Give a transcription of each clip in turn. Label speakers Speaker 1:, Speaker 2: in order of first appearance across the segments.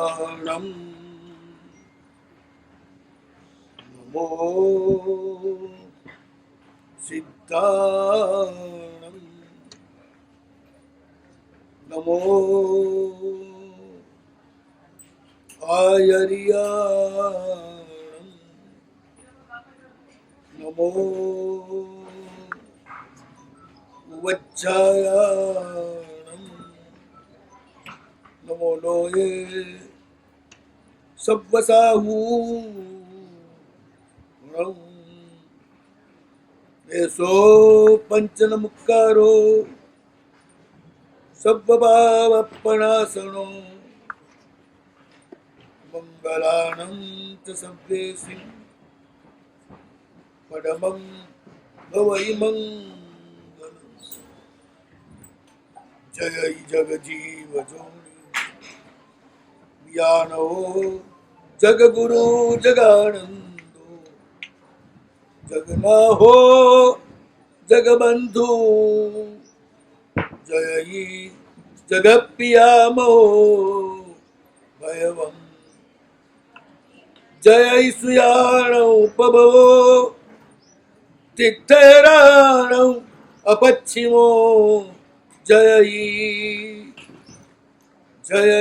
Speaker 1: सिद्धाणं नमो सिद्धाणं नमो आयर्याणं नमो वज्रायाणं नमो लोये सव्वसाहूणं एसो पंचनमुक्कारो सव्वभावपणासनो मंगलानं च सव्वेसिं परमं भवै मंगलम् जय जगजीव जोनि ज्ञानो जगगुरु जगानंदो जगनाहो जगबंधु जय जगप्रियामो भयवम् जय सुयाणौ पभवो तिक्तराणौ अपच्छिमो जय जय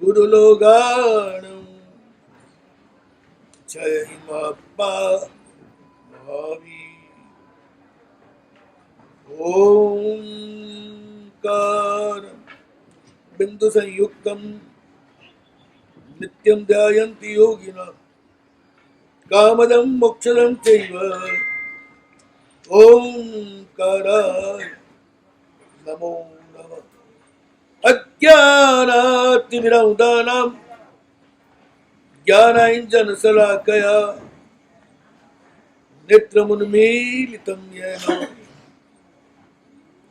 Speaker 1: गुरुलोगाणौ जय माप्पा भावी ओंकार बिंदु संयुक्तम नित्यं ध्यायन्ति योगिनः कामदं मोक्षदं चैव ओंकाराय नमो नमः अज्ञानातिमिरौदानां ज्ञानाञ्जनशलाकया नेत्रमुन्मीलितं येन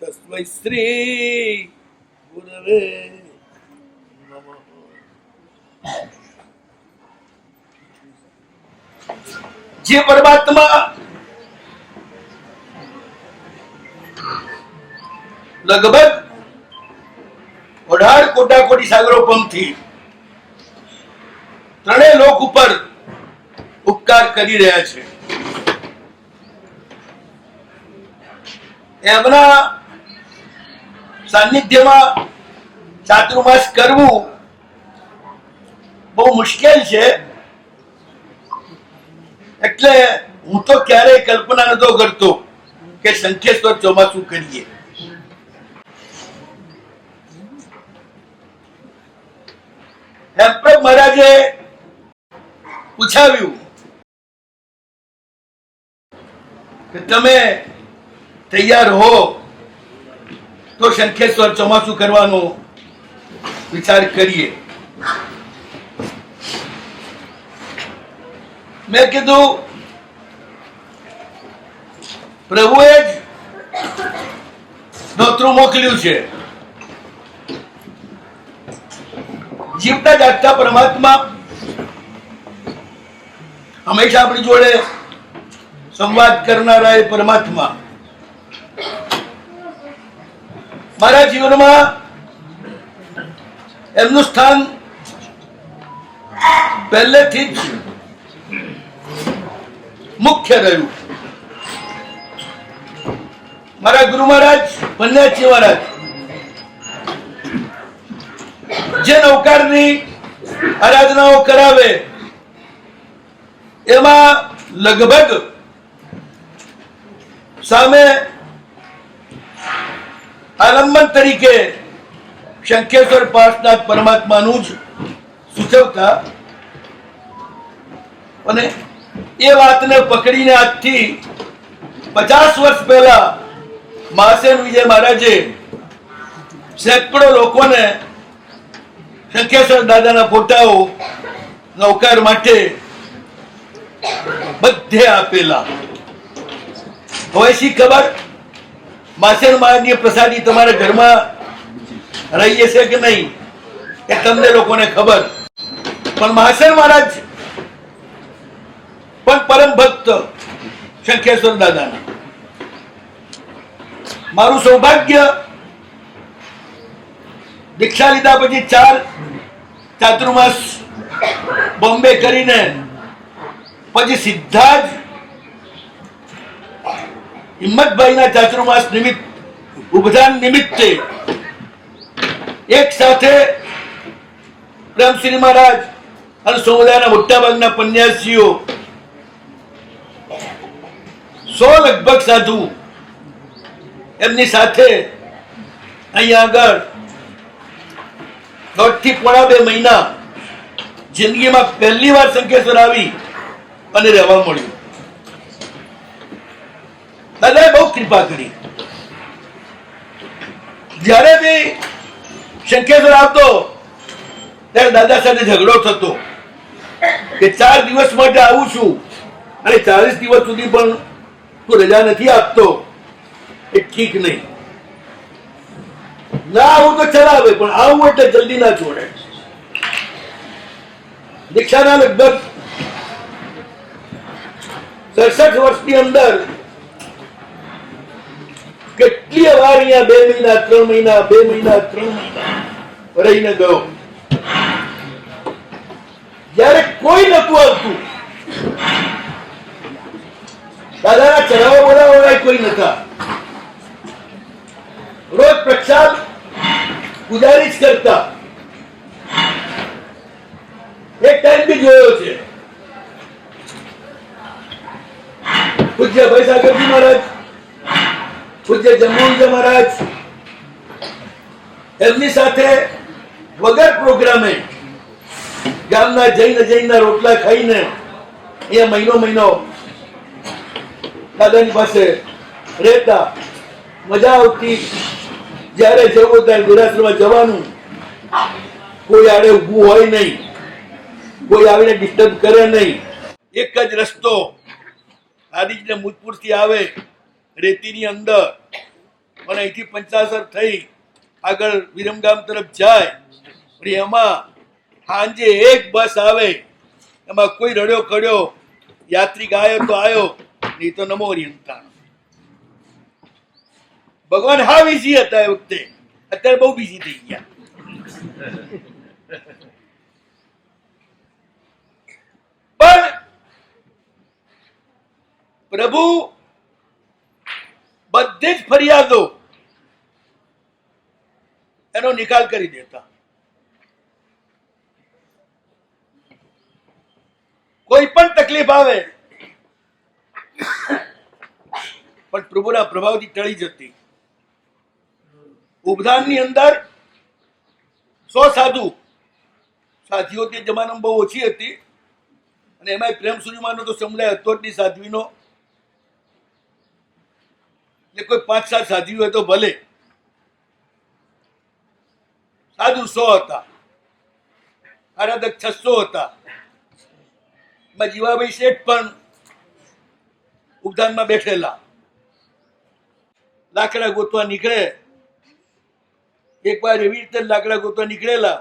Speaker 1: तस्मै श्री गुरवे नमः। જે પરમાત્મા લગભગ 18 કોટી સાગરો પંપથી ત્રણેય લોક ઉપર ઉપકાર કરી રહ્યા છે, એમના સાનિધ્યમાં ચાતુર્માસ કરવું બહુ મુશ્કેલ છે. એટલે હું તો ક્યારેય કલ્પના નતો કરતો કે સંખ્યેશ્વર ચોમાસું કરીએ. એમ્પ્રેસ મહારાજે પૂછાવ્યું કે તમે તૈયાર હો તો સંખ્યેશ્વર ચોમાસું કરવાનો વિચાર કરીએ. મેં કીધું પ્રભુએ જ નોતરું મોકલ્યું છે. જીવતા જાગતા પરમાત્મા હંમેશા આપણી જોડે સંવાદ કરનારા એ પરમાત્મા મારા જીવનમાં એમનું સ્થાન પહેલેથી જ મુખ્ય રહ્યું. મારા ગુરુ મહારાજ પન્યાજી મહારાજ જે નૌકારની આરાધનાઓ કરાવે એમાં લગભગ સામે આલંબન તરીકે શંખેશ્વર પાસનાથ પરમાત્માનું જ સૂચવતા અને એ વાતને પકડીને આજથી 50 વર્ષ પહેલા મહાસેન વિજય મહારાજે સેંકડો લોકોને શંખેશ્વર દાદાના ફોટાઓ નૌકાર માટે બધે આપેલા. હવે શી ખબર મહાસેન મહારાજની પ્રસાદી તમારા ઘરમાં રહી હશે કે નહીં એ તમને લોકોને ખબર, પણ મહાસેન મહારાજ પણ પરમ ભક્ત શંખેશ્વર દાદાના. મારું સૌભાગ્ય દીક્ષા લીધા પછી 4 ચાતુર્માસ બોમ્બે કરીને પછી સીધા જ હિંમતભાઈના ચાતુર્માસ નિમિત્ત ઉભધાન નિમિત્તે એક સાથે પ્રેમશ્રી મહારાજ અને સમુદાયના મોટાભાગના પન્યાસીઓ 100 લગભગ સાધુ એમની સાથે અહીંયા આગળ 1.5 થી 2 મહિના જિંદગીમાં પહેલી વાર શંખેશ્વર આવી અને રહેવા મળ્યું. દાદાએ બહુ કૃપા કરી. જ્યારે બી શંખેશ્વર આવતો ત્યારે દાદા સાથે ઝઘડો થતો કે 4 દિવસ માટે આવું છું અને 40 દિવસ સુધી પણ તું રજા નથી આપતો, એ ઠીક નહીં. ના આવું તો ચલાવે, પણ આવું એટલે જલ્દી ના છોડે. દીક્ષાના લગભગ 67 વર્ષની અંદર કેટલી વાર અહીંયા 2 મહિના 3 મહિના 2 મહિના 3 મહિના રહીને ગયો. જયારે કોઈ નતું આવતું, દાદાના ચઢાવા બોલાવવા કોઈ નતા, રોજ પ્રસાદ ગુજારી જ કરતા. એક ટાઈમ બી જોયો છે પૂજ્ય ભાઈ સાગરજી મહારાજ, પૂજ્ય જમોહનજી મહારાજ એમની સાથે વગર પ્રોગ્રામે ગામના જૈનના રોટલા ખાઈને અહીંયા મહિનો દાદાની પાસે રહેતા. મજા આવતી. જયારે જવું ત્યારે દેરાસરમાં જવાનું, કોઈ આડે ઊભું હોય નહીં, કોઈ આવીને ડિસ્ટર્બ કરે નહીં. એક જ રસ્તો આદિજને મુજપુર થી આવે રેતીની અંદર, અને અહીંથી પંચાસર થઈ આગળ વિરમગામ તરફ જાય. એમાં સાંજે એક બસ આવે, એમાં કોઈ રડ્યો કડ્યો યાત્રિક આવ્યો તો આવ્યો, નહીં તો નમો હરિહંતાણ. ભગવાન હા બીજી હતા એ વખતે, અત્યારે બહુ બીજી થઈ ગયા. પણ પ્રભુ બધી જ ફરિયાદો એનો નિકાલ કરી દેતા. કોઈ પણ તકલીફ આવે પણ પ્રભુના પ્રભાવથી ટળી જતી. ઉપધાનની અંદર 100 સાધ્વીઓ તે જમાનામાં બહુ ઓછી હતી, અને એમાં પ્રેમ સુરીમાનો તો સમુદાય હતો જ નહીં સાધ્વીનો. એટલે કોઈ 5-7 સાધ્વી હોય તો ભલે, સાધુ 100 હતા, આરાધક 600 હતા. એમાં જીવાભાઈ શેઠ પણ ઉપધાનમાં બેઠેલા. લાકડા ગોતવા નીકળે. એક વાર એવી રીતે લાકડા ગોતવા નીકળેલા,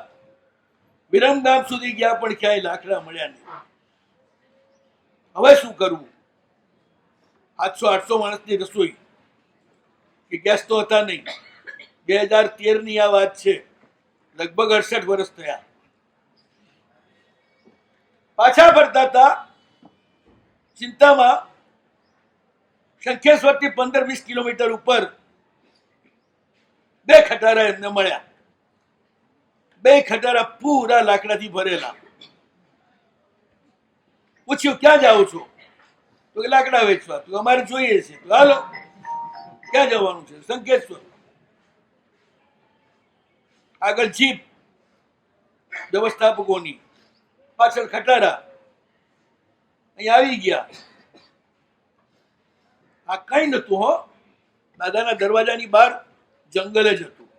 Speaker 1: વિરમગામ સુધી ગયા પણ ક્યાંય લાકડા મળ્યા નહીં. હવે શું કરવું? 700-800 માણસની રસોઈ, કે ગેસ તો હતા નહીં. 2013 ની આ વાત છે, લગભગ 68 વર્ષ થયા. પાછા ફરતા હતા ચિંતામાં. શંખેશ્વર થી 15-20 કિલોમીટર ઉપર 2 ખટારા એમને મળ્યા. 2 ખટારા પૂરા લાકડાથી ભરેલા. પૂછ્યું ક્યાં જાઓ છો? તો કે લાકડા વેચવા. તો અમારે જોઈએ છે. તો હાલો, ક્યાં જવાનું છે? શંખેશ્વર. આગળ જીપ વ્યવસ્થાપકોની, પાછળ ખટારા. અહીંયા આવી ગયા. આ કઈ નતું હો, દાદાના દરવાજાની બહાર જંગલ જ હતું.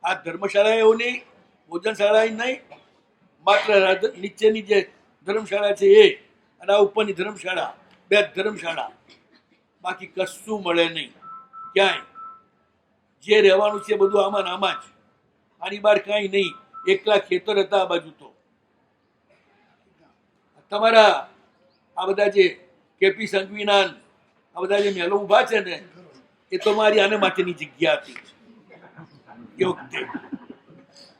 Speaker 1: આ ધર્મશાળા એવું નહીં, ભોજનશાળા નહીં, માત્ર નીચેની જે ધર્મશાળા છે એ, અને આ ઉપરની ધર્મશાળા, 2 ધર્મશાળા. બાકી કશું મળે નહીં ક્યાંય. જે રહેવાનું છે બધું આમાં ને આમાં જ. આની બહાર કાંઈ નહીં. એકલા ખેતર હતા આ બાજુ. તો તમારા આ બધા જે કેપી સંઘવીના આ બધા જે મહેલો ઉભા છે ને, એ તો મારી આને માટેની જગ્યા હતી એ વખતે.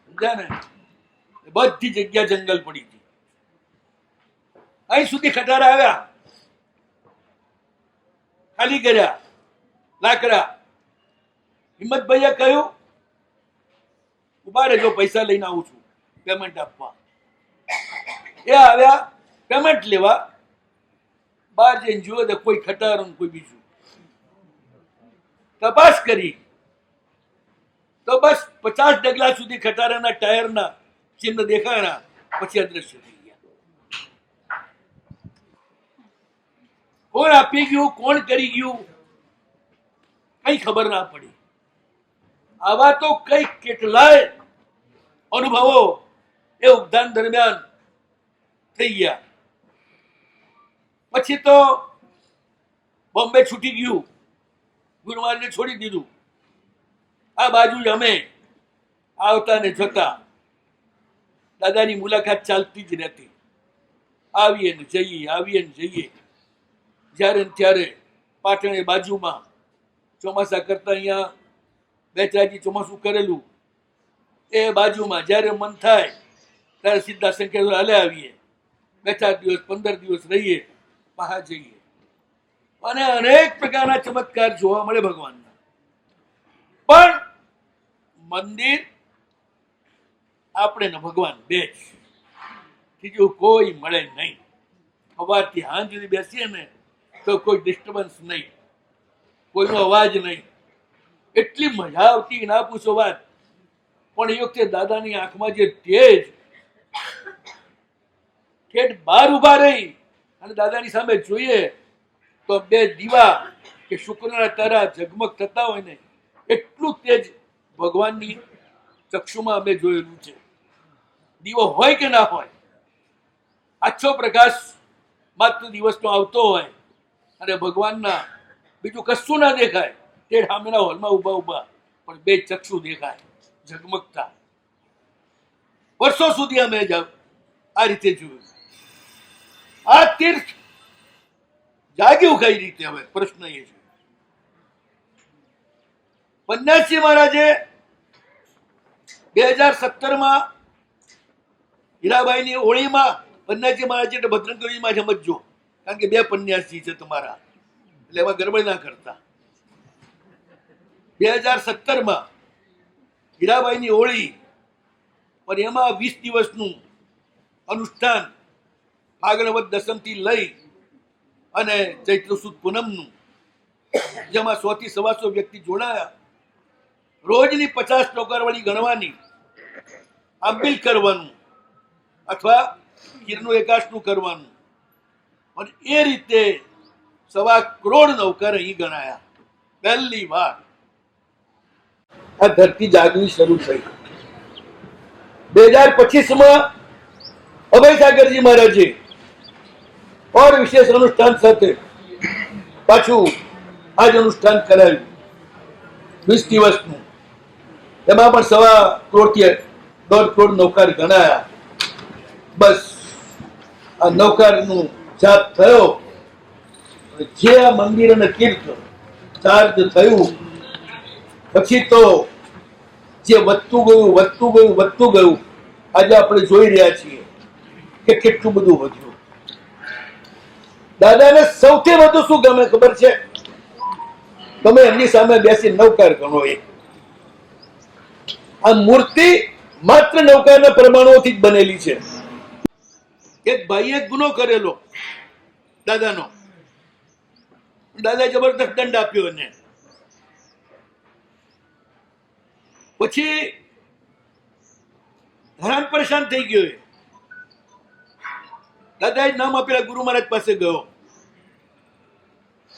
Speaker 1: સમજ્યા ને? બધી જગ્યા જંગલ પડી હતી. અહીં સુધી ખટારા આવ્યા, ખાલી કર્યા લાકડા. હિંમતભાઈએ કહ્યું, ઉભા રહેજો, પૈસા લઈને આવું છું પેમેન્ટ આપવા. એ આવ્યા પેમેન્ટ લેવા. બહાર જઈને જુઓ તો કોઈ ખટારો ને કોઈ બીજું. તપાસ કરી તો બસ 50 ડગલા સુધી ખટારાના ટાયરના ચિહ્ન દેખાણા, પછી અદ્રશ્ય થઈ ગયા. કોણ આપી ગયું, કોણ કરી ગયું, કઈ ખબર ના પડી. આવા તો કઈ કેટલાય અનુભવો એ ઉપદાન દરમિયાન થઈ ગયા. પછી તો બોમ્બે છૂટી ગયું, ગુરુ મહારાજે છોડી દીધું. આ બાજુ જ અમે આવતા ને જતા, દાદાની મુલાકાત ચાલતી જ રહેતી. આવીએ ને જઈએ, આવીએ ને જઈએ. જ્યારે ને ત્યારે પાટણ બાજુમાં ચોમાસા કરતા અહીંયા બેચરાજી ચોમાસું કરેલું, એ બાજુમાં જ્યારે મન થાય ત્યારે સીધા સંખ્યા હાલે આવીએ. 2-4 દિવસ 15 દિવસ રહીએ, બહાર જઈએ. અને અનેક પ્રકારના ચમત્કાર જોવા મળે ભગવાનના. પણ મંદિર આપણે ને ભગવાન બે જ, બીજું કોઈ મળે નહીં. સવારથી સાંજ સુધી બેસીએ ને તો કોઈ ડિસ્ટર્બન્સ નહીં, કોઈનો અવાજ નહીં. એટલી મજા આવતી, ના પૂછો વાત. પણ એ વખતે દાદાની આંખમાં જે તેજ, ઠેઠ બહાર ઉભા રહી અને દાદાની સામે જોઈએ તો 2 દીવા કે શુક્રના તારા ઝગમગ થતા હોય ને, એટલું તેજ ભગવાનની ચક્ષુમાં અમે જોયેલું છે. દીવો હોય કે ના હોય, આછો પ્રકાશ માત્ર દિવસનો આવતો હોય અને ભગવાનના બીજું કશું ના દેખાય, તે સામેના હોલમાં ઉભા ઉભા પણ 2 ચક્ષુ દેખાય ઝગમગતા. વર્ષો સુધી અમે આ રીતે જોયું. આ તીર્થ જાગ્યું કઈ રીતે? હવે પ્રશ્ન એ છે. પન્નાસી મહારાજે 2017 હીરાબાઈની હોળીમાં પન્નાસી મહારાજ એટલે ભદ્રંકરીમાં સમજજો, કારણ કે 2 પન્યાસી છે તમારા, એટલે એમાં ગરબડ ના કરતા. 2017 હીરાબાઈની હોળી, પણ એમાં 20 દિવસનું અનુષ્ઠાન, ફાગણ દસમથી લઈ અને ચૈત્ર સુદ પૂનમનું, જેમાં 100 થી 125 વ્યક્તિ જોડાયા. રોજની 50 ટોકરવાળી ગણવાની, આંબિલ કરવાનું અથવા ખીરનું એકાશનું કરવાનું. અને એ રીતે 1.25 કરોડ નૌકર અહીં ગણાયા. પહેલી વાર આ ધરતી જાગવી શરૂ થઈ. 2025 અભયસાગરજી મહારાજે और વિશેષ અનુષ્ઠાન સાથે પાછું આજ અનુષ્ઠાન કરાવ્યું 20 દિવસનું. એમાં પણ 1.25 કરોડથી 1.5 કરોડ નૌકાર ગણાયા. બસ આ નૌકારનું જાપ થયો. જે આ મંદિર અને તીર્થ ચાર્જ થયું પછી તો જે વધતું ગયું વધતું ગયું વધતું ગયું, આજે આપણે જોઈ રહ્યા છીએ કે કેટલું બધું વધ્યું. દાદાને સૌથી વધુ શું ગમે ખબર છે? તમે એમની સામે બેસી નૌકાર ગણો. આ મૂર્તિ માત્ર નૌકારના પરમાણુઓથી જ બનેલી છે. એક ભાઈએ ગુનો કરેલો દાદાનો, દાદાએ જબરદસ્ત દંડ આપ્યો એને. પછી હેરાન પરેશાન થઈ ગયો. દાદાએ નામ આપેલા ગુરુ મહારાજ પાસે ગયો,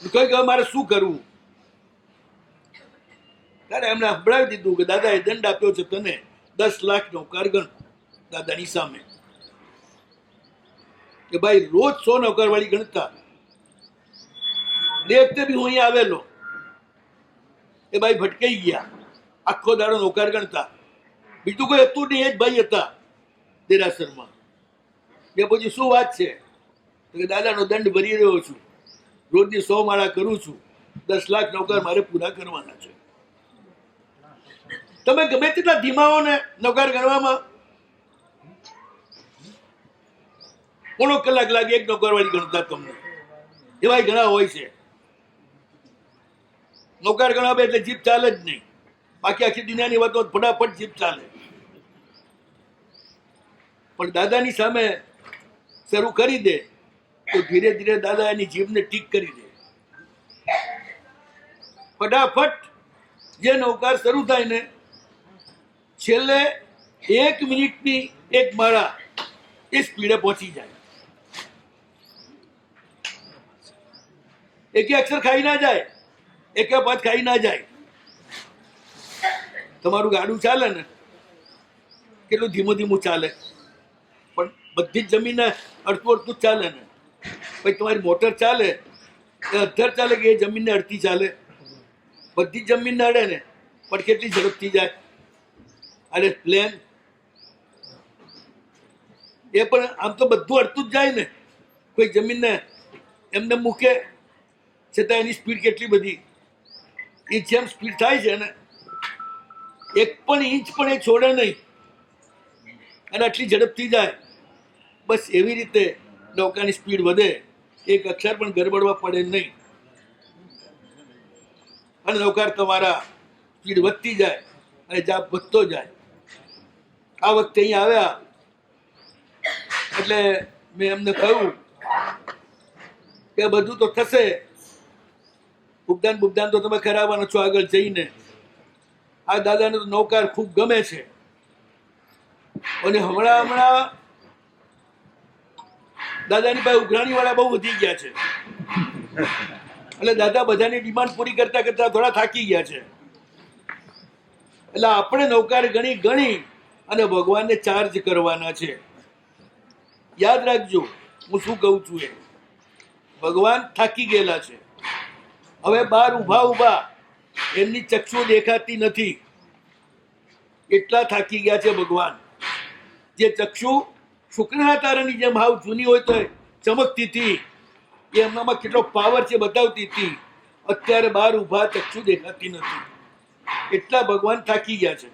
Speaker 1: કહ્યું કે મારે શું કરવું? ત્યારે એમને સંભળાવી દીધું કે દાદાએ દંડ આપ્યો છે તને 10 લાખ નૌકાર ગણ. દાદાની સામે કે ભાઈ રોજ 100 નૌકાર વાળી ગણતા. એ વખતે બી હું અહીંયા આવેલો, એ ભાઈ ભટકાઈ ગયા. આખો દાડો નૌકાર ગણતા, બીજું કોઈ હતું નહીં. એ જ ભાઈ હતા દેરાસરમાં. એ પછી શું વાત છે? કે દાદાનો દંડ ભરી રહ્યો છું, રોજની 100 માળા કરું છું, 10 લાખ નૌકાર મારે પૂરા કરવાના છે. તમે ગમે તેટલા ધીમાઓ ને નૌકાર ગણવામાં, પોણો કલાક લાગે એક નોકરવાળી ગણતા તમને. એવા ઘણા હોય છે. નોકર ગણાવે એટલે જીપ ચાલે જ નહીં. બાકી આખી દુનિયાની વાતો ફટાફટ જીપ ચાલે. પણ દાદાની સામે શરૂ કરી દે તો ધીરે ધીરે દાદા એની જીભને ઠીક કરી દે. ફટાફટ જે નૌકાર શરૂ થાય ને છેલ્લે 1 મિનિટની એક માળા એ સ્પીડે પહોંચી જાય. એકે અક્ષર ખાઈ ના જાય, એકે પદ ખાઈ ના જાય. તમારું ગાડું ચાલે ને કેટલું ધીમું ધીમું ચાલે, પણ બધી જ જમીન અડધું અડધું જ ચાલે ને. પછી તમારી મોટર ચાલે એ અડધર ચાલે કે એ જમીનને અડધી ચાલે? બધી જ જમીનને અડે ને, પણ કેટલી ઝડપથી જાય. અરે પ્લેન એ પણ આમ તો બધું અડતું જ જાય ને. કોઈ જમીનને એમને મૂકે છતાં એની સ્પીડ કેટલી બધી. એ જેમ સ્પીડ થાય છે ને એક પણ ઇંચ પણ એ છોડે નહીં અને આટલી ઝડપથી જાય. બસ એવી રીતે નૌકાની સ્પીડ વધે, એક અક્ષર પણ ગરબડવા પડે નહીં અને નૌકાર તમારા સ્પીડ વધતી જાય અને જાપ વધતો જાય. આ વખતે અહીંયા આવ્યા એટલે મેં એમને કહ્યું કે બધું તો થશે, ઉપદાન બુપદાન તો તમે કરાવવાનો છો આગળ જઈને. આ દાદાને તો નૌકાર ખૂબ ગમે છે અને હમણાં દાદાની પાસે ઉઘરાણી વાળા બહુ વધી ગયા છે. એટલે દાદા બધાની ડિમાન્ડ પૂરી કરતા કરતા થોડા થાકી ગયા છે. એટલે આપણે નૌકાર ગણી અને ભગવાનને ચાર્જ કરવાના છે. યાદ રાખજો હું શું કહું છું એ. ભગવાન થાકી ગયેલા છે. હવે બહાર ઊભા એમની ચક્ષુ દેખાતી નથી, એટલા થાકી ગયા છે ભગવાન. જે ચક્ષુ શુક્રના તારાની જેમ હાવ જૂની હોય તો ચમકતી હતી, એ એમનામાં કેટલો પાવર છે બતાવતી હતી. અત્યારે બહાર ઊભા ચક્ષુ દેખાતી નથી, એટલા ભગવાન થાકી ગયા છે.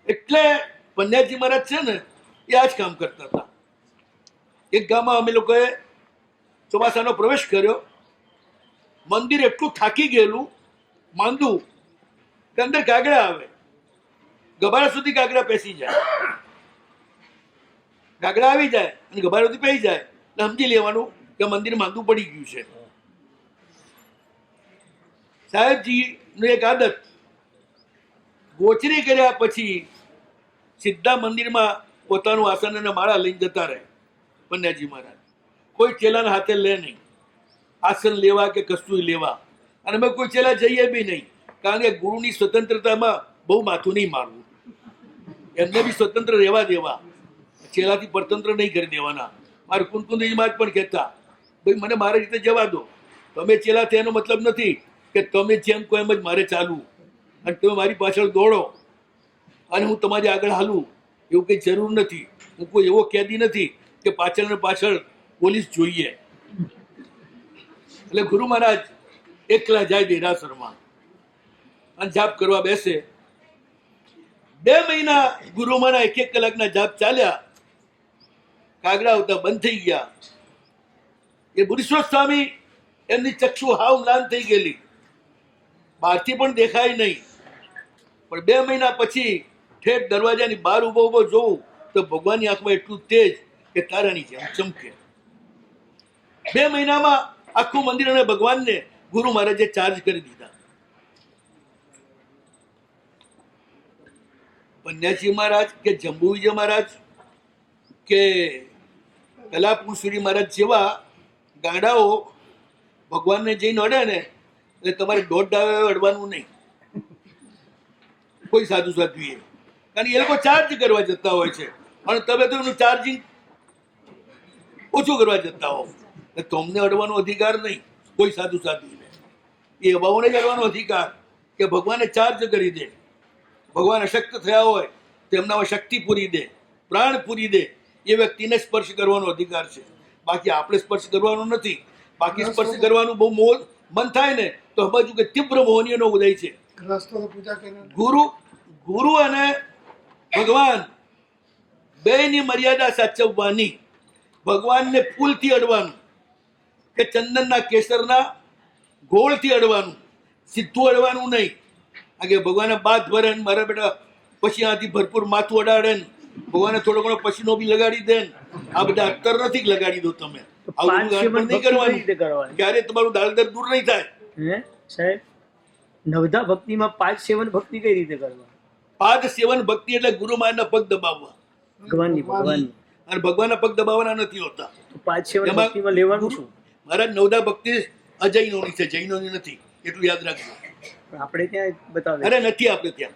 Speaker 1: એટલે પન્યાજી મહારાજ છે ને એ આ જ કામ કરતા હતા. એક ગામમાં અમે લોકોએ ચોમાસાનો પ્રવેશ કર્યો. મંદિર એટલું થાકી ગયેલું માંદું કે અંદર કાગડા આવે, ગબાડા સુધી કાગડા પેસી જાય. કાગડા આવી જાય અને ગબાડા સુધી પેસી જાય એટલે સમજી લેવાનું કે મંદિર માંદું પડી ગયું છે. સાહેબજીની એક આદત, ગોચરી કર્યા પછી સીધા મંદિરમાં પોતાનું આસન અને માળા લઈને જતા રહે પન્યાજી મહારાજ. કોઈ ચેલાના હાથે લે નહીં આસન લેવા કે કશું લેવા. અને અમે કોઈ ચેલા જઈએ બી નહીં, કારણ કે ગુરુની સ્વતંત્રતામાં બહુ માથું નહીં મારવું. એમને બી સ્વતંત્ર રહેવા દેવા, ચેલાથી પરતંત્ર નહીં કરી દેવાના. મારે કુંદકુંદજી મહારાજ પણ કહેતા, ભાઈ મને મારી રીતે જવા દો. તમે ચેલા થયા એનો મતલબ નથી કે તમે જેમ કહો એમ જ મારે ચાલવું અને તમે મારી પાછળ દોડો અને હું તમારી આગળ હાલું, એવું કંઈ જરૂર નથી. હું કોઈ એવો કેદી નથી કે પાછળ ને પાછળ પોલીસ જોઈએ. એટલે ગુરુ મહારાજ એકલા જાય દેરાસરમાં અને જાપ કરવા બેસે. 2 મહિના ગુરુ મહારાજ 1 કલાકના જાપ ચાલ્યા, કાગડા આવતા બંધ થઈ ગયા. એ બુરીશ્વર સ્વામી એમની ચક્ષુ હાવ મ્લાન થઈ ગયેલી, બહારથી પણ દેખાય નહીં. પણ 2 મહિના પછી ઠેઠ દરવાજાની બહાર ઉભો જોઉં તો ભગવાનની આંખમાં એટલું તેજ કે તારાની જેમ ચમકે. 2 મહિનામાં આખું મંદિર અને ભગવાનને ગુરુ મહારાજે ચાર્જ કરી દીધા. પન્યાજી મહારાજ કે જંબુવિજય મહારાજ કે કલાપુરસુરી મહારાજ જેવા ગાડાઓ ભગવાનને જઈને અડે ને એટલે તમારે 1.5 દાવે અડવાનું નહીં કોઈ સાધુ સાધ્વીએ, કારણ કે એ લોકો ચાર્જ કરવા જતા હોય છે અને તમે તો એનું ચાર્જિંગ ઓછું કરવા જતા હો. તમને અડવાનો અધિકાર નહીં કોઈ સાધુ સાધ્વીને. એ અભાવોને જ અડવાનો અધિકાર કે ભગવાને ચાર્જ કરી દે. ભગવાન અશક્ત થયા હોય તો એમનામાં શક્તિ પૂરી દે, પ્રાણ પૂરી દે. એ વ્યક્તિને સ્પર્શ કરવાનો અધિકાર છે, બાકી આપણે સ્પર્શ કરવાનો નથી. બાકી સ્પર્શ કરવાનું બહુ મન થાય ને તો સમજવું કે તીવ્ર મોહનીયનો ઉદય છે. ગુરુ અને ભગવાન બેની મર્યાદા સાચવવાની. ભગવાનને ફૂલથી અડવાનું કે ચંદનના કેસરના ગોળથી અડવાનું, સીધું અડવાનું નહીં. આગે ભગવાને બાદ ભરે ને મારા બેટા પછી આથી ભરપૂર માથું અડાડે ને ભગવાને થોડો ઘણો પસીનો બી લગાડી દે ને, આ બધા અત્તર નથી લગાડી દો તમે. આવું નહીં કરવાનું, ક્યારે તમારું દાળદર દૂર નહીં થાય.
Speaker 2: સાહેબ, નવધા ભક્તિમાં પાદ સેવન ભક્તિ કઈ રીતે કરવા?
Speaker 1: પાદ સેવન ભક્તિ એટલે ગુરુ મહારાજના પગ દબાવવા,
Speaker 2: ભગવાનની
Speaker 1: અને ભગવાનના પગ દબાવવાના નથી હોતા.
Speaker 2: પાદ સેવન ભક્તિમાં લેવાનું શું?
Speaker 1: મહારાજ નવધા ભક્તિ અજૈનોની છે, જૈનોની નથી, એટલું યાદ રાખજો.
Speaker 2: આપણે ત્યાં બતાવે?
Speaker 1: અરે નથી આપણે ત્યાં.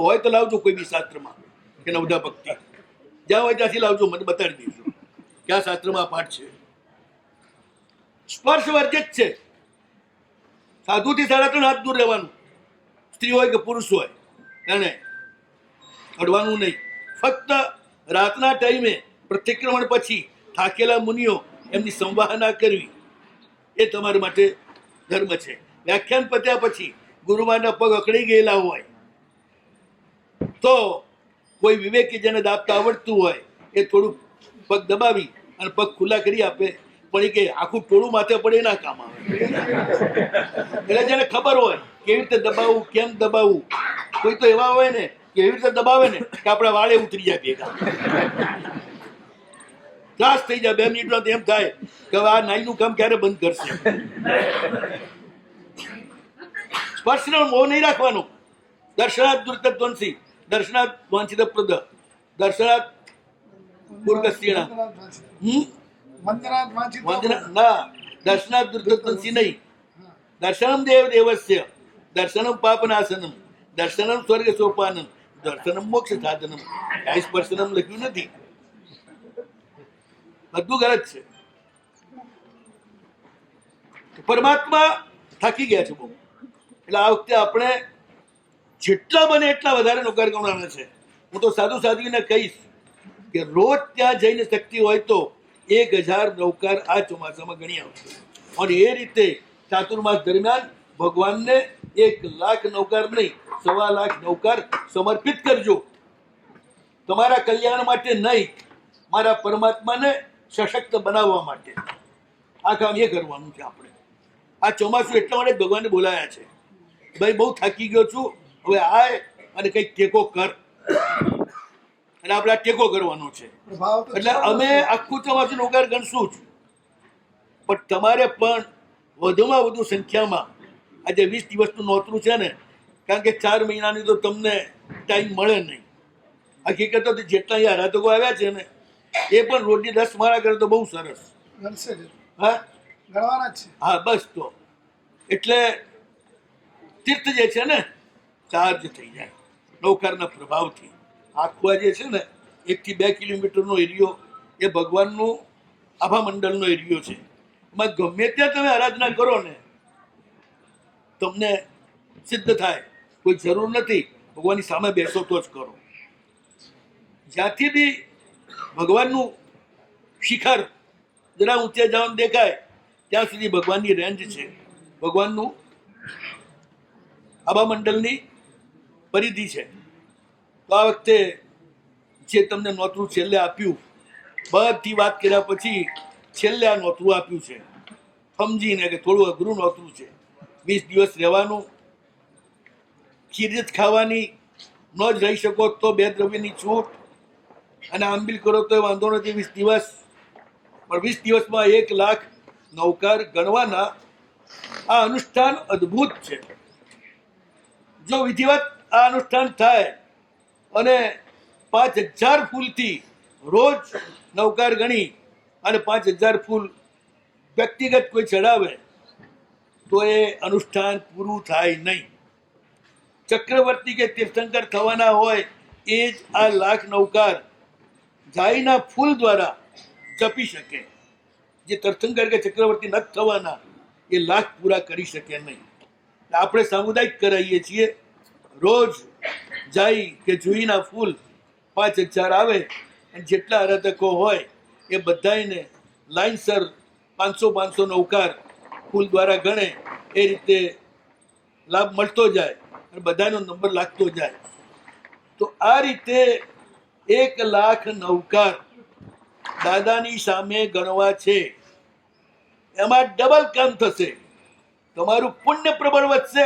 Speaker 1: હોય તો લાવજો કોઈ બી શાસ્ત્રમાં કે નવધા ભક્તિ, જ્યાં હોય ત્યાંથી લાવજો, મને બતાડી દઈશું ક્યાં શાસ્ત્રમાં આ પાઠ છે. સ્પર્શ વર્જિત છે. સાધુથી 3.5 હાથ દૂર રહેવાનું, સ્ત્રી હોય કે પુરુષ હોય એને અડવાનું નહીં. ફક્ત રાતના ટાઈમે પ્રતિક્રમણ પછી થાકેલા મુનિઓ એમની સંવાહના કરવી એ તમારા માટે ધર્મ છે. વ્યાખ્યાન પત્યા પછી ગુરુમાના પગ અકળી ગયેલા હોય તો કોઈ વિવેકી જેને દાબતા આવડતું હોય એ થોડું પગ દબાવી અને પગ ખુલ્લા કરી આપે, પણ એ કે આખું ટોળું માથે પડે ના કામ આવે. એટલે જેને ખબર હોય કેવી રીતે દબાવવું, કેમ દબાવવું. કોઈ તો એવા હોય ને કે એવી રીતે દબાવે ને કે આપણા વાળે ઉતરી જાય ભેગા, ત્રાસ થઈ જાય. 2 મિનિટમાં તો એમ થાય કે આ નાઈનું કામ ક્યારે બંધ કરશે. સ્પર્શનો મોહ નહીં રાખવાનો. દર્શનાથ દુર્તત્વંસી, દર્શનાથ વાંછિત પ્રદ, દર્શનાથ પૂર્ગસ્તીણા, ના દર્શનાથ દુર્તત્વંસી નહીં. દર્શનમ દેવ દેવસ્ય, દર્શનમ પાપનાશનમ, દર્શનમ સ્વર્ગ સોપાનમ, દર્શનમ મોક્ષ સાધનમ. કાંઈ સ્પર્શનમ લખ્યું નથી, બધું ગલત છે. પરમાત્મા થાકી ગયા છે બહુ, એટલે આ વખતે આપણે જેટલા બને એટલા વધારે નૌકાર ગણવાના છે. હું તો સાધુ સાધ્વીને કહીશ કે રોજ ત્યાં જઈને શક્તિ હોય તો 1000 નૌકાર આ ચોમાસામાં ગણી આવશે. અને એ રીતે ચાતુર્માસ દરમિયાન ભગવાનને 1 લાખ નૌકાર નહીં, 1.25 લાખ નૌકાર સમર્પિત કરજો. તમારા કલ્યાણ માટે નહીં, મારા પરમાત્માને સશક્ત બનાવવા માટે આ કામ એ કરવાનું છે. આપણે આ ચોમાસું એટલા માટે ભગવાનને બોલાયા છે, ભાઈ બહુ થાકી ગયો છું, હવે આય અને કંઈક ટેકો કર. અને આપણે આ ટેકો કરવાનો છે. એટલે અમે આખું ચોમાસું નૌકાર ગણશું જ, પણ તમારે પણ વધુમાં વધુ સંખ્યામાં આજે 20 દિવસનું નોતરું છે ને, કારણ કે 4 મહિનાની તો તમને ટાઈમ મળે નહીં. હકીકત તો જેટલા અહીંયા આરાધકો આવ્યા છે ને એ પણ રોજની 10 માળા કરે તો બહુ સરસ. હા હા, બસ તો એટલે તીર્થ જે છે ને ચાર્જ થઈ જાય નૌકારના પ્રભાવથી. આખવા જે છે ને 1 થી 2 કિલોમીટરનો એરિયો એ ભગવાનનું આભા મંડળનો એરિયો છે. એમાં ગમે ત્યાં તમે આરાધના કરો ને તમને સિદ્ધ થાય, કોઈ જરૂર નથી ભગવાનની સામે બેસો તો જ કરો. જ્યાંથી બી ભગવાનનું શિખર જરા ઊંચે જવાનું દેખાય ત્યાં સુધી ભગવાનની રેન્જ છે, ભગવાનનું આભા મંડળની પરિધિ છે. તો આ વખતે જે તમને નોતરું છેલ્લે આપ્યું, બધી વાત કર્યા પછી છેલ્લે આ નોતરું આપ્યું છે સમજીને કે થોડું અઘરું નોતરું છે. 20 દિવસ રહેવાનું, ખીર જ ખાવાની, ન જ રહી શકો તો 2 દ્રવ્યની છૂટ, અને આંબીલ કરો તો વાંધો નથી 20 દિવસ, પણ 20 દિવસમાં 1 લાખ નૌકાર ગણવાના. આ અનુષ્ઠાન અદ્ભુત છે. જો વિધિવત આ અનુષ્ઠાન થાય અને 5000 ફૂલથી રોજ નૌકાર ગણી અને 5000 ફૂલ વ્યક્તિગત કોઈ ચડાવે તો એ અનુષ્ઠાન પૂરું થાય નહીં. ચક્રવર્તી કે તીર્થંકર થવાના હોય એ જ આ લાખ નૌકાર ગાયના ફૂલ દ્વારા જપી શકે. જે તીર્થંકર કે ચક્રવર્તી નથી થવાના એ લાખ પૂરા કરી શકે નહીં. આપણે સામુદાયિક કરાવીએ છીએ. રોજ જાય કે જુઈના ફૂલ 5000 આવે અને જેટલા આરાધકો હોય એ બધાને લાઈનસર 500 નૌકાર ફૂલ દ્વારા ગણે, એ રીતે લાભ મળતો જાય અને બધાનો નંબર લાગતો જાય. તો આ રીતે 1 લાખ નૌકાર દાદાની સામે ગણવા છે, એમાં ડબલ કામ થશે. તમારું પુણ્ય પ્રબળ વધશે,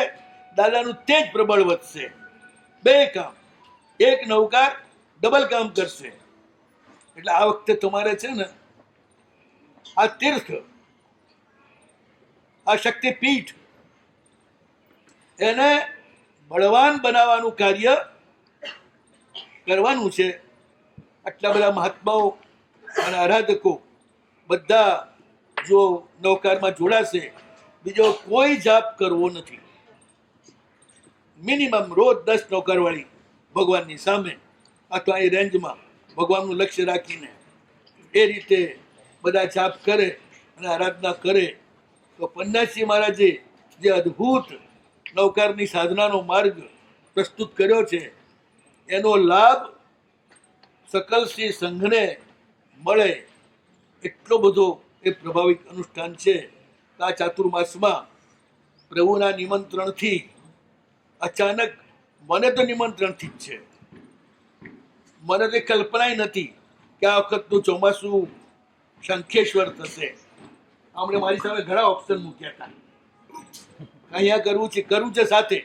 Speaker 1: દાદાનું તેજ પ્રબળ વધશે. બે કામ, એક નવકાર ડબલ કામ કરશે. એટલે આ વખતે તમારે છે ને આ તીર્થ, આ શક્તિપીઠ, એને બળવાન બનાવવાનું કાર્ય કરવાનું છે. આટલા બધા મહાત્માઓ અને આરાધકો બધા જો નવકારમાં જોડાશે, બીજો કોઈ જાપ કરવો નથી. મિનિમમ રોજ 10 નૌકરવાળી ભગવાનની સામે અથવા એ રેન્જમાં ભગવાનનું લક્ષ્ય રાખીને એ રીતે બધા જાપ કરે અને આરાધના કરે તો પન્નાસી મહારાજે જે અદ્ભુત નૌકારની સાધનાનો માર્ગ પ્રસ્તુત કર્યો છે, એનો લાભ સકલસિંહ સંઘને મળે એટલો બધો એ પ્રભાવિક અનુષ્ઠાન છે. આ ચાતુર્માસમાં પ્રભુના નિમંત્રણથી, અચાનક મને તો નિમંત્રણથી જ છે, મને તો કલ્પનાય નથી કે આ વખતનું ચોમાસું શંખેશ્વર થશે. હમણે મારી સામે ઘણા ઓપ્શન મૂક્યા હતા, અહીંયા કરવું છે સાથે,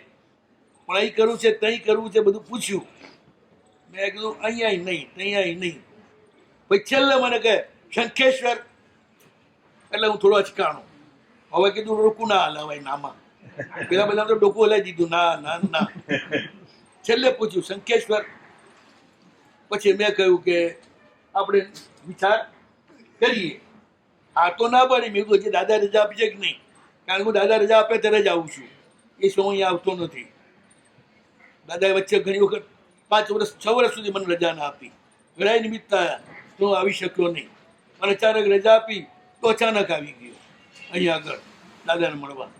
Speaker 1: પણ અહીં કરવું છે, ત્યાં કરવું છે, બધું પૂછ્યું. મેં કીધું અહીંયા નહીં, ત્યાં નહીં. પછી છેલ્લે મને કહે શંખેશ્વર, એટલે હું થોડો અચકાણો. હવે કીધું ડોકું ના હલાવાય નામાં, પેલા બધા તો ડોકું હલાવી દીધું, ના. છેલ્લે પૂછ્યું શંખેશ્વર. પછી મેં કહ્યું કે આપણે વિચાર કરીએ. આ તો ના પાડી. મેં કહ્યું દાદા રજા આપશે કે નહીં, કારણ કે હું દાદા રજા આપે ત્યારે જ આવું છું, એ સમય અહીંયા આવતો નથી. દાદાએ વચ્ચે ઘણી વખત 5 વર્ષ 6 વર્ષ સુધી મને રજા ના આપી, ઘણા નિમિત્ત આવ્યા તો હું આવી શક્યો નહીં. અને અચાનક રજા આપી તો અચાનક આવી ગયો અહીંયા આગળ દાદાને મળવા.